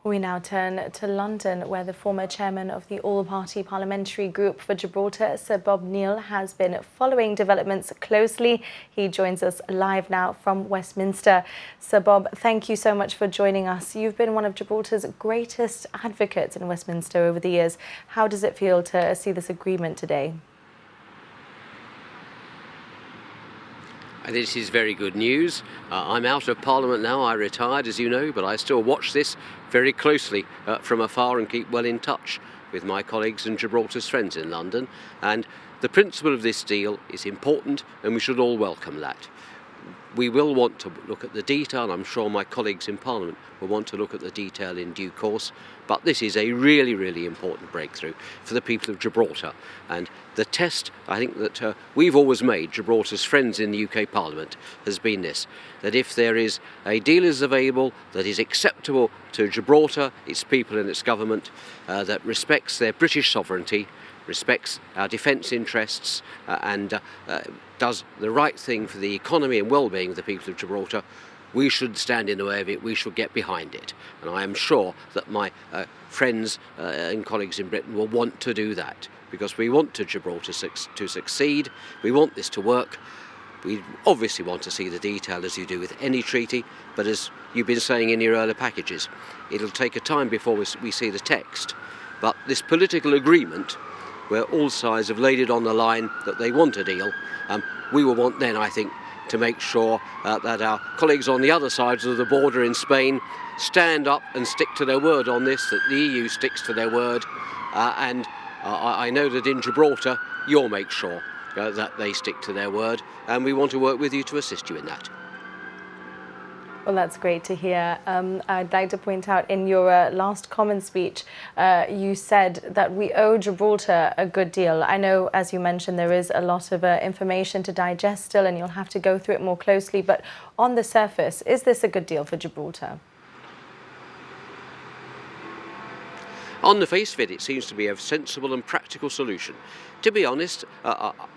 We now turn to London, where the former chairman of the All-Party Parliamentary Group for Gibraltar, Sir Bob Neill, has been following developments closely. He joins us live now from Westminster. Sir Bob, thank you so much for joining us. You've been one of Gibraltar's greatest advocates in Westminster over the years. How does it feel to see this agreement today? This is very good news. I'm out of Parliament now. I retired, as you know, but I still watch this very closely from afar and keep well in touch with my colleagues and Gibraltar's friends in London. And the principle of this deal is important, and we should all welcome that. We will want to look at the detail, and I'm sure my colleagues in Parliament will want to look at the detail in due course, but this is a really, really important breakthrough for the people of Gibraltar. And the test, I think, that we've always made, Gibraltar's friends in the UK Parliament, has been this, that if there is a deal is available that is acceptable to Gibraltar, its people and its government, that respects their British sovereignty, respects our defence interests and does the right thing for the economy and well-being of the people of Gibraltar, we should stand in the way of it, we should get behind it. And I am sure that my friends and colleagues in Britain will want to do that, because we want Gibraltar to succeed, we want this to work. We obviously want to see the detail, as you do with any treaty, but as you've been saying in your earlier packages, it'll take a time before we see the text. But this political agreement, where all sides have laid it on the line that they want a deal, we will want then, I think, to make sure that our colleagues on the other sides of the border in Spain stand up and stick to their word on this, that the EU sticks to their word, and I know that in Gibraltar you'll make sure that they stick to their word, and we want to work with you to assist you in that. Well, that's great to hear. I'd like to point out in your last common speech, you said that we owe Gibraltar a good deal. I know, as you mentioned, there is a lot of information to digest still, and you'll have to go through it more closely. But on the surface, is this a good deal for Gibraltar? On the face of it, it seems to be a sensible and practical solution. To be honest,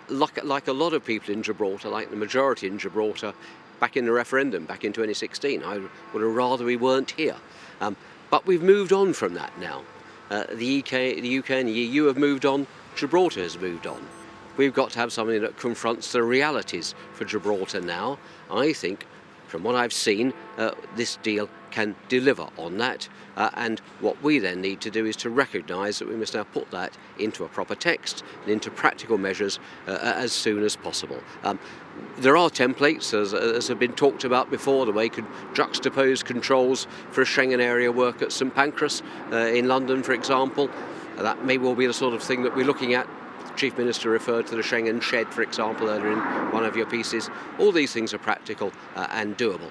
like a lot of people in Gibraltar, like the majority in Gibraltar, back in the referendum, back in 2016, I would have rather we weren't here. But we've moved on from that now. The UK and the EU have moved on, Gibraltar has moved on. We've got to have something that confronts the realities for Gibraltar now. I think, from what I've seen, this deal can deliver on that, and what we then need to do is to recognise that we must now put that into a proper text and into practical measures as soon as possible. There are templates, as have been talked about before, the way you could juxtapose controls for a Schengen area work at St Pancras in London, for example. That may well be the sort of thing that we're looking at. The Chief Minister referred to the Schengen shed, for example, earlier in one of your pieces. All these things are practical and doable.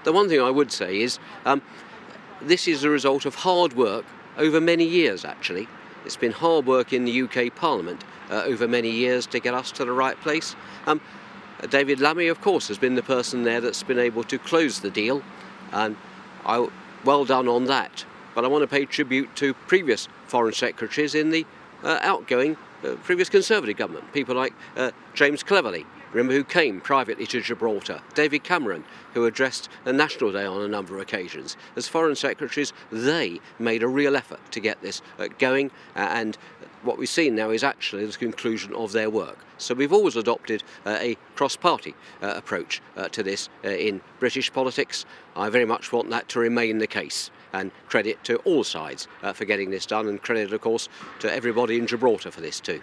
The one thing I would say is this is a result of hard work over many years, actually. It's been hard work in the UK Parliament over many years to get us to the right place. David Lammy, of course, has been the person there that's been able to close the deal, and well done on that. But I want to pay tribute to previous Foreign Secretaries in the outgoing previous Conservative government, people like James Cleverly, remember, who came privately to Gibraltar, David Cameron, who addressed a National Day on a number of occasions. As Foreign Secretaries, they made a real effort to get this going, and what we've seen now is actually the conclusion of their work. So we've always adopted a cross-party approach to this in British politics. I very much want that to remain the case, and credit to all sides for getting this done, and credit, of course, to everybody in Gibraltar for this too.